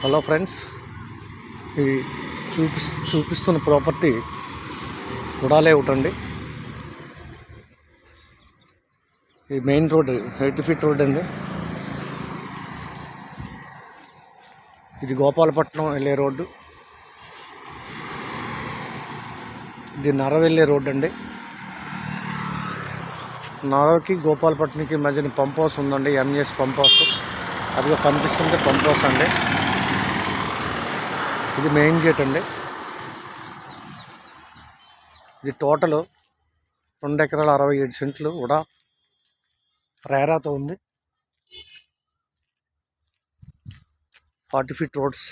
Hello friends, ఈ చూపిస్తున్న property కుడా లేఅవుట్ అండి. ఈ మెయిన్ రోడ్ 80 ఫీట్ రోడ్ అండి. ఇది గోపాలపట్నం వెళ్ళే రోడ్డు. ఇది నర వెళ్ళే రోడ్డు అండి. నరకి గోపాలపట్నంకి మధ్యన పంప్ హౌస్ ఉందండి, ఎంఎస్ పంప్ హౌస్. అదిగా కనిపిస్తుంది పంప్ హౌస్ అండి. ఇది మెయిన్ గేట్ అండి. ఇది టోటల్ 2 ఎకరాల 67 సెంట్లు కూడా రేరాతో ఉంది. 40 ఫీట్ రోడ్స్.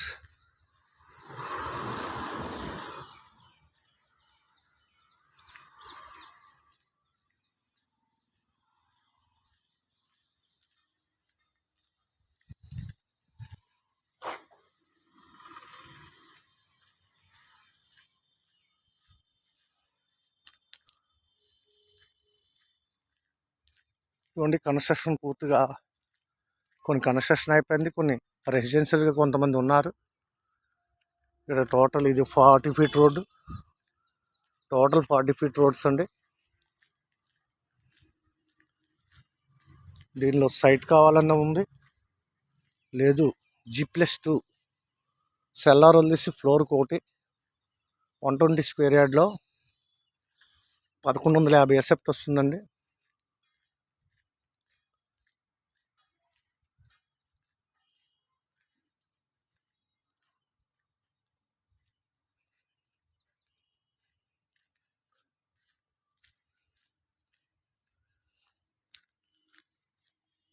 ఇవ్వండి, కన్స్ట్రక్షన్ పూర్తిగా కొన్ని కన్స్ట్రక్షన్ అయిపోయింది, కొన్ని రెసిడెన్షియల్గా కొంతమంది ఉన్నారు. ఇక్కడ టోటల్ ఇది 40 feet road. Total 40 feet roads అండి. దీనిలో సైట్ కావాలన్నా ఉంది, లేదు G+2 సెల్లార్ వదిలేసి ఫ్లోర్ కోటి 120 స్క్వేర్ యార్డ్లో 1150 ఎసెప్ట్ వస్తుందండి.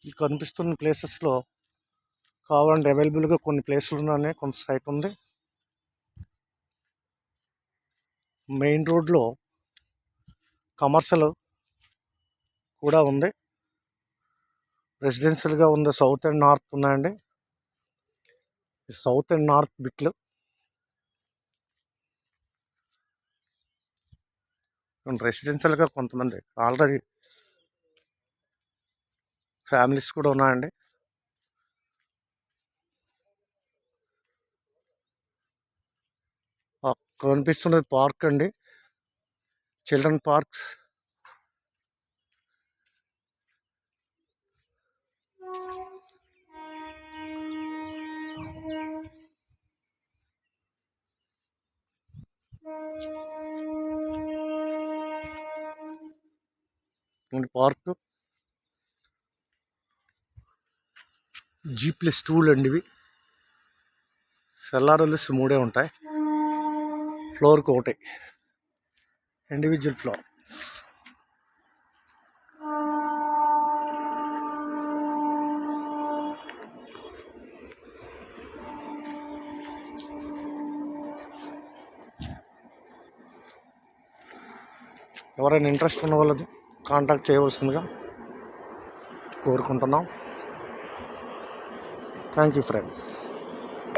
ఈ కనిపిస్తున్న ప్లేసెస్లో కావాలంటే అవైలబుల్గా కొన్ని ప్లేసులు ఉన్నాయి, కొంత సైట్ ఉంది. మెయిన్ రోడ్లో కమర్షియల్ కూడా ఉంది, రెసిడెన్షియల్గా ఉంది. సౌత్ అండ్ నార్త్ ఉన్నాయండి. సౌత్ అండ్ నార్త్ బిట్లు రెసిడెన్షియల్గా కొంతమంది ఆల్రెడీ ఫ్యామిలీస్ కూడా ఉన్నాయండి. కనిపిస్తున్నది పార్క్ అండి, చిల్డ్రన్ పార్క్స్. పార్క్ G+2 అండి. ఇవి సెల్లార్ వదిలేసి 3 ఉంటాయి, ఫ్లోర్కి ఒకటి ఇండివిజువల్ ఫ్లోర్. ఎవరైనా ఇంట్రెస్ట్ ఉన్న వాళ్ళది కాంటాక్ట్ చేయవలసిందిగా కోరుకుంటున్నాం. Thank you friends.